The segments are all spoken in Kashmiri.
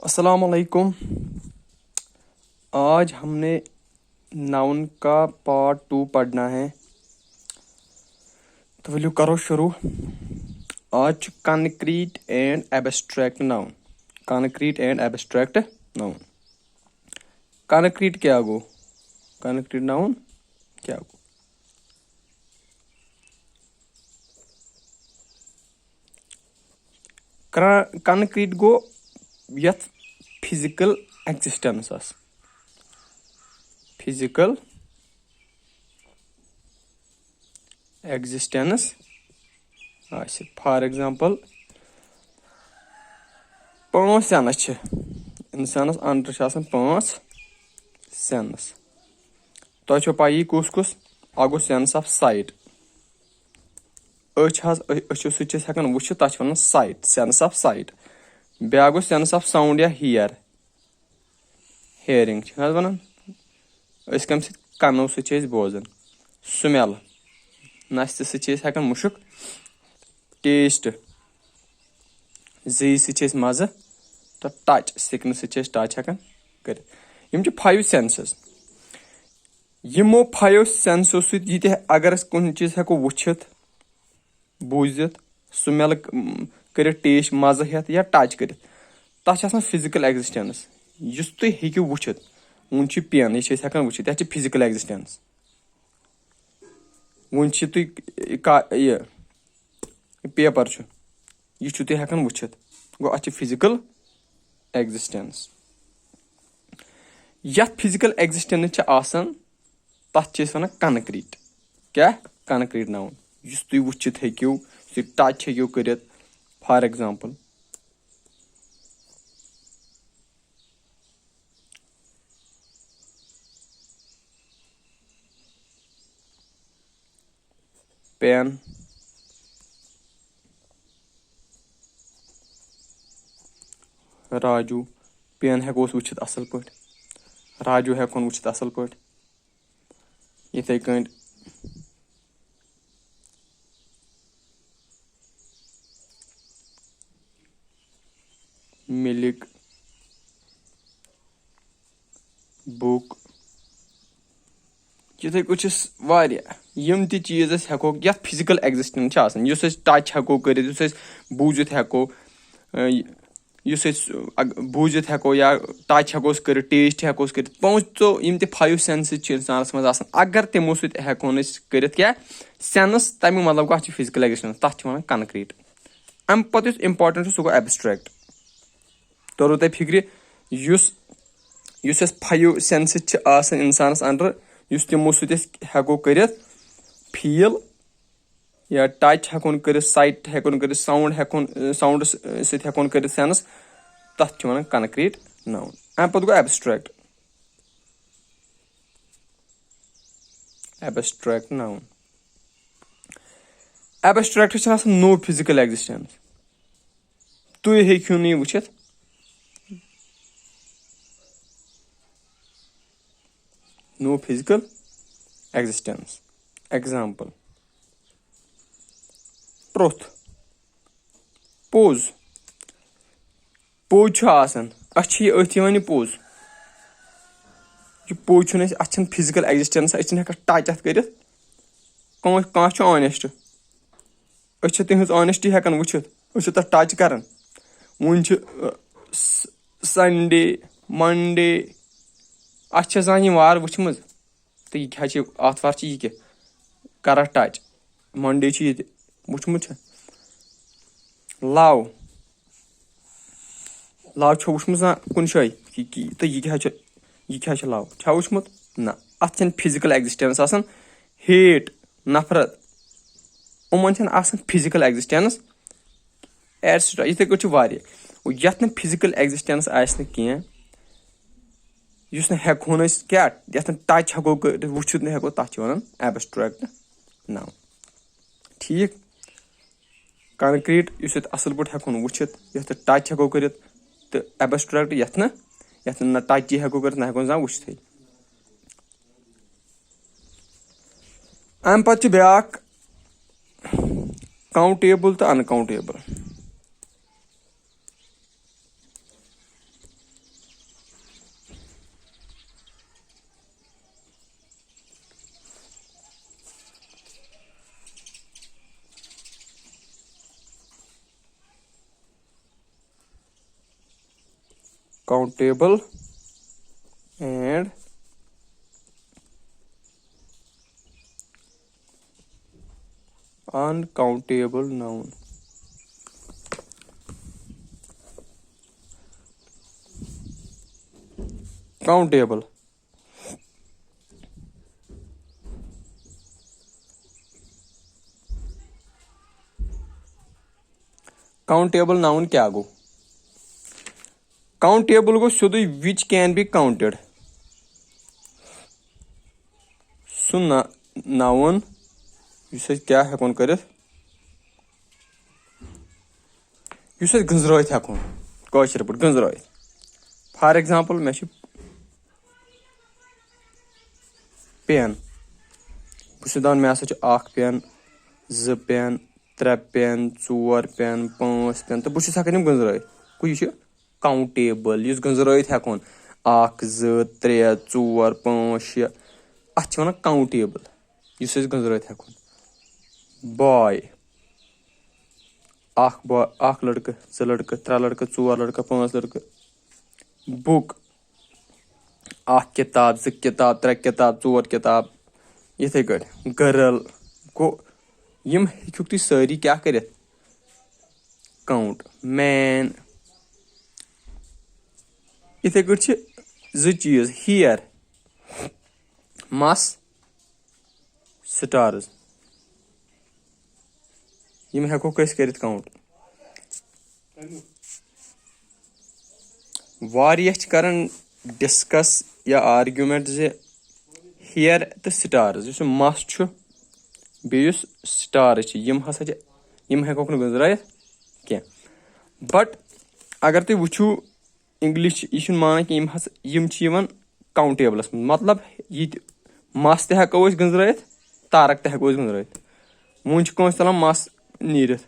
अस्सलाम वालेकुम। आज हमने नाउन का पार्ट 2 पढ़ना है। तो वलियो करो शुरू। आज concrete and abstract noun. Concrete and abstract noun. Concrete क्या गो? कॉन्क्रीट नाउन क्या गो? कॉन्क्रीट गो यथ physical existence physical existence for example 5 sense इंसानस अंदर 5 सेंस। तो पाई कुस कुस गो सेंस ऑफ साइट। अच्छो सकान वुच तथ one site, sense of site. ब्या गो सेंस ऑफ साउंड या हियरिंग वन कम कनो बोजान। स्मेल नस्त सकान मुशक। टेस्ट जी मज़। तो टच सिकन टच हकान कर। 5 सेंसेस। यमो 5 सेंसो सत अगर कुन चीज हेको वुचित बूजित स्मेल कर, टेस्ट मज़ हेत या टच कर, तथा फिजिकल एक्जिस्टेंस। इस तुम हेकु वुचित वन पेन यह हेकान वुचित यह फिजिकल एक्जिस्टेंस। वन तुम पेपर यह तुम हेकान वुचित गो अत फिजिकल एक्जिस्टेंस। यथ फिजिकल एक्जिस्टेंस तथ वन कॉन्क्रीट। क्या? Concrete noun. इस तुम वुचित हेकु टच हेकु कर। For example pen, Raju. Pen हेकोस वुचित असल पट, राजू हेकोन वुचित असल पट। इथे कन मिल्क, बुक। इथे कुछ यम ती चीज हेको यथ फिजिकल एक्जिस्टेंस टच हेको कर, बूजित हेको, बूजित हेको या टच हेकोस कर, टेस्ट हेकोस कर। 5 सेंसेस इंसानस मज। अगर तमो सत हेको कर क्या सेंस, तमिक मतलब गो फिजिकल एक्जिस्टेंस, तथ वन कॉन्क्रीट। अम पत इंपॉर्टेंट सह गो एब्स्ट्रैक्ट। तरो तह फिक्र 5 सेंसेस इंसानस अंदर तमो सत हेको कर फील या टच हेकोन कर, साइट हेकोन कर, साउंड सत हेकोन कर सेंस, तथ वन कॉन्क्रीट नाउन। अम पत गो abstract. Abstract noun. Abstract no physical existence. तुम हेकु नी वुचित no physical existence. Example truth, पोज। पोज अथ पोज। यह पोज अत फिजिकल एक्जिस्टेंस। टच अत कर। कह ऑनेस्ट, तहज ऑनेस्टी हेकान वुचित, तथ टच कर। वन संडे, मंडे अत जान वार वुचम तो यह आतवार यह कर टच। मंडे ये वुचमुत। लव, लव वुचमुत कुन जाए तो यह लव वुचमुत ना। अत फिजिकल एक्जिस्टेंस। हेट, नफरत, उमन फिजिकल एक्जिस्टेंस एटसेट्रा। इथे कट यथ फिजिकल एक्जिस्टेंस कह हेको क्या टच हेको कर, वुचित हेको, तथ वन एब्स्ट्रैक्ट नाउन। ठीक। कॉन्क्रीट असल पे हेको वुचित, यथ टच हेको कर। तो एब्स्ट्रैक्ट यथ न टच हेको कर, ना हेको वुचित। अम पत ब्या काउंटेबल तो uncountable. countable and uncountable noun. Countable. Countable noun क्या गो? Countable गो सोदुई which can be counted. सु noun यस क्या हेकोन करित यस गंजरायत हेकोन कशर पे गंजरायत. फॉर एग्जांपल मे पेन बस दान मे हसा अख पेन ज पेन 3 पेन 4 पेन 5 पेन तो बस हेकन यम गंजरायत गो यह काउंटेबल यस गंजरायत हेकोन 1 2 3 4 5 6 अत वन काउंटेबल यस गंजरायत हेकोन. बॉय अख लड़का 2 लड़का 3 लड़का 4 लड़का 5 लड़का. बुक अख किताब 2 किताब 3 किताब 4 किताब इथे कट. गर्ल गो यम हेक्युक तुम सारी क्या करित काउंट. मैन इथे कट ज चीज हियर मस स्टार्स यम हेको कस करित काउंट. वारियह छ करन डिस्कस या आर्गुमेंट जे हियर तो स्टार्स यस मस छ बेयुस स्टार छ यम हसा यम हेको न गंजरायत के. बट अगर तुम वुचु इंग्लिश यह मान कि यम छ काउंटेबलस मतलब ये मस ते हेको गंजरायत तारक ते हेको गंजरायत. वुन छ कौन चलान मस नीरित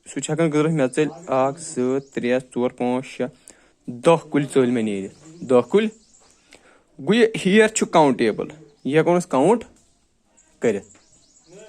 सह हेकन गंजरायत मे चल 1 2 3 4 5 6 10 कुल चल मे नीरित 10 कुल गो ये हियर छ काउंटेबल यह हेको काउंट करित.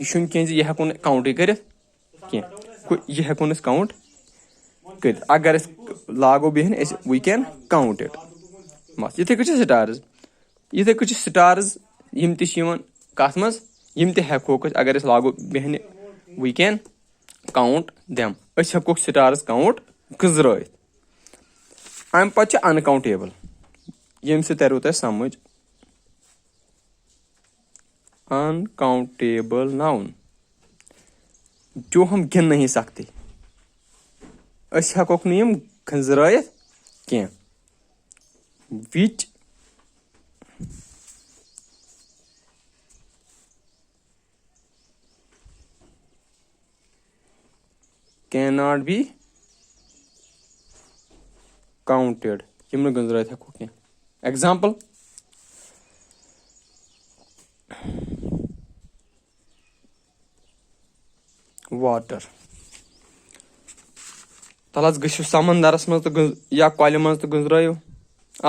यह कह यह हेको काउंट करित कह यह हेको काउंट करित. अगर लागो बेहन वी कैन काउंट इट मस. इथे कट स्टार्स इथे कट स्टार्स यम तम कथ मज यम ते हेको अगर लागो बेहन वी कैन काउंट देम अस हेको स्टार्स काउंट गंजरायत. अम पे अनकाउंटेबल यम से तरो तह समझ. अनकाउंटेबल नाउन जो हम गिन नहीं सकते अस हेको यम गंजरायत कह. विच cannot be counted यम न गंजरायत हेको कह. एग्जाम्पल वाटर तल गो समंदरस मज तो या कल मज तो गंजरायो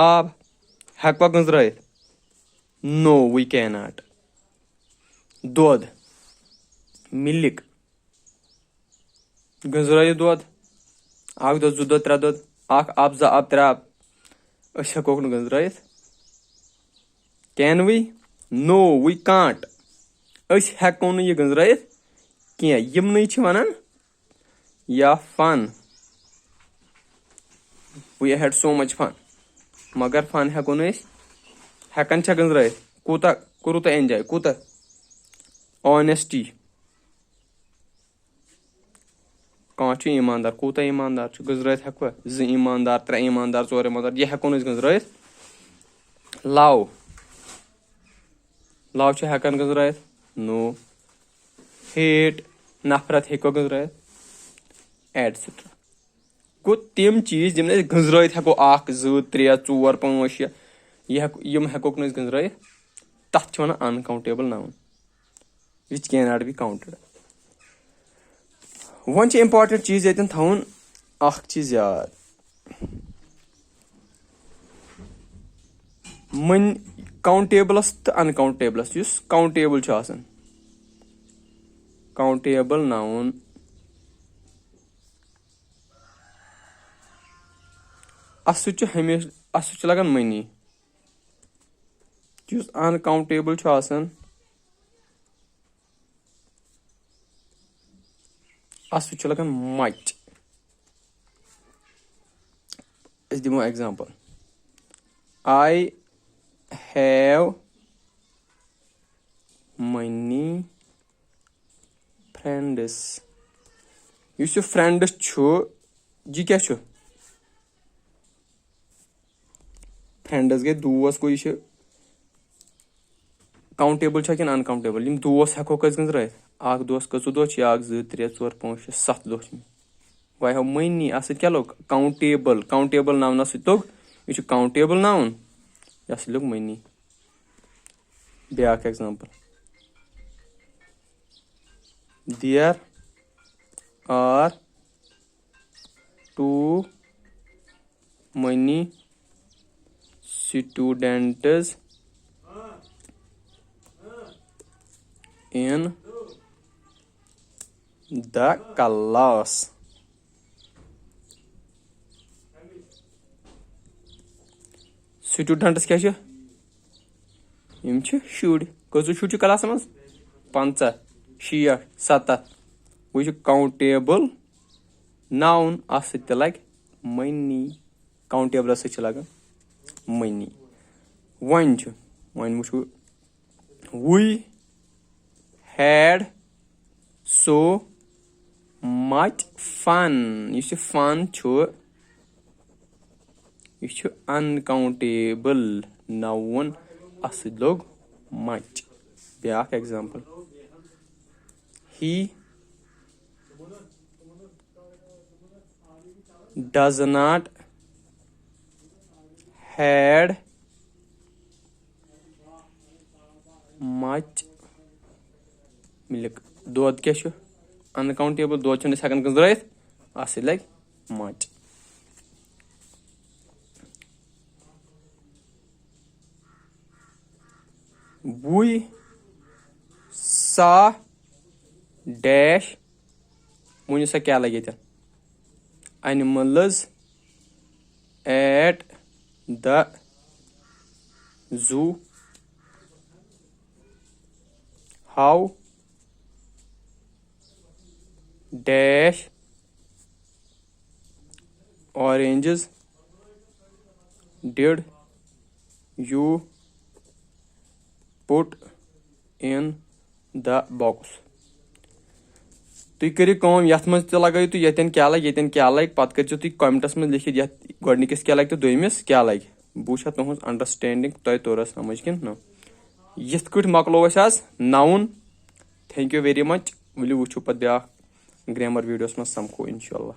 आब हेकवा गंजरायत नो वी कैन नॉट. दूध मिल्क गंजरायो दूध 1 2 2 3 दूध 1 अब 2 अब 3 अब अस हेको गंजरायत. Can we no we can't अस हेको यह गंजरायत कह. यम वन या fun we had so much fun मगर फन हेको हेकन गंजरायत कूता करू तो एंजॉय कूता. ऑनेस्टी कह ईमानदार कूता ईमानदार गंजरायत हेको 2 ईमानदार 3 ईमानदार 4 ईमानदार यह हेको गंजरायत. लव लव हेकन गंजरायत नो. हेट नफरत हेको गंजरायत एटसेट्रा. गो तम चीज यम गंजरायत हेको 1 2 3 4 5 6 यम हेको गंजरायत तथ one uncountable noun which can not be counted. One important चीज ये थवन चीज याद मन काउंटेबलस तो अनकाउंटेबलस युस काउंटेबल काउंटेबल नाउन اَتھ سۭتۍ چھُ لگان مٔنی یُس اَنکاونٹیبٕل چھُ آسان اَتھ سۭتۍ چھُ لگان مچ. أسۍ دِمو example I have many friends. یُس یہِ فرینڈس چھُ یہِ کیاہ چھُ فرینڈس گٔے دوس گوٚو یہِ چھُ کاونٹیبٕل چھا کِنہٕ انکاونٹیبٕل یِم دوس ہٮ۪کوکھ أسۍ گٔنٛزرٲیِتھ اکھ دوس کٔژٕ دۄہ چھِ 1 2 3 4 5 6 7 دۄہ چھِ وۄنۍ ہاو مٔنی اَتھ سۭتۍ کیاہ لوٚگ کاونٹیبٕل ناونس سۭتۍ لوٚگ یہِ چھُ کاونٹیبٕل ناوُن یَتھ سۭتۍ لوٚگ مٔنی. بیاکھ example there are too many students in the class. Students کیاہ چھِ یِم چھِ شُرۍ کٔژٕ شُرۍ چھِ کلاسس منٛز 50 60 70 وۄنۍ چھُ کاونٹیبٕل ناوُن اَتھ سۭتۍ تہِ لگہِ مٔنی کاونٹیبلس سۭتۍ چھِ لگان مٔنی. وۄنۍ وٕچھو we had so much fun. یُس یہِ fun چھُ یہِ چھُ انکاونٹیبٕل ناوُن اَتھ سۭتۍ لوٚگ مچ. بیاکھ example he does not had much milk. دۄد کیاہ چھُ انکاونٹیبٕل دۄد چھِنہٕ أسۍ ہٮ۪کان گٔنٛزرٲیِتھ اَتھ سۭتۍ لگہِ مچ. we saw dash ؤنِو سا کیاہ لگہِ ییٚتٮ۪ن animals at the zoo. how dash oranges did you put in the box. تُہۍ کٔرِو کٲم یتھ منٛز تہِ لگٲیِو تُہۍ ییٚتٮ۪ن کیاہ لگہِ پتہٕ کٔرزیٚو تُہۍ کمنٹس منٛز لیکھِتھ یتھ گۄڈٕنِکِس کیاہ لگہِ تہٕ دوٚیمِس کیاہ لگہِ. بہٕ وٕچھٕ تُہنٛز انڈرسٹینڈنگ تۄہہِ توٚرا سمجھ کِنہٕ نہ. یِتھ کٲٹھۍ مۄکلو أسۍ آز ناوُن. Thank you very much. ؤلِو وٕچھو پتہٕ بیاکھ گریمر ویٖڈیوس منٛز سمکھو انشاء اللہ.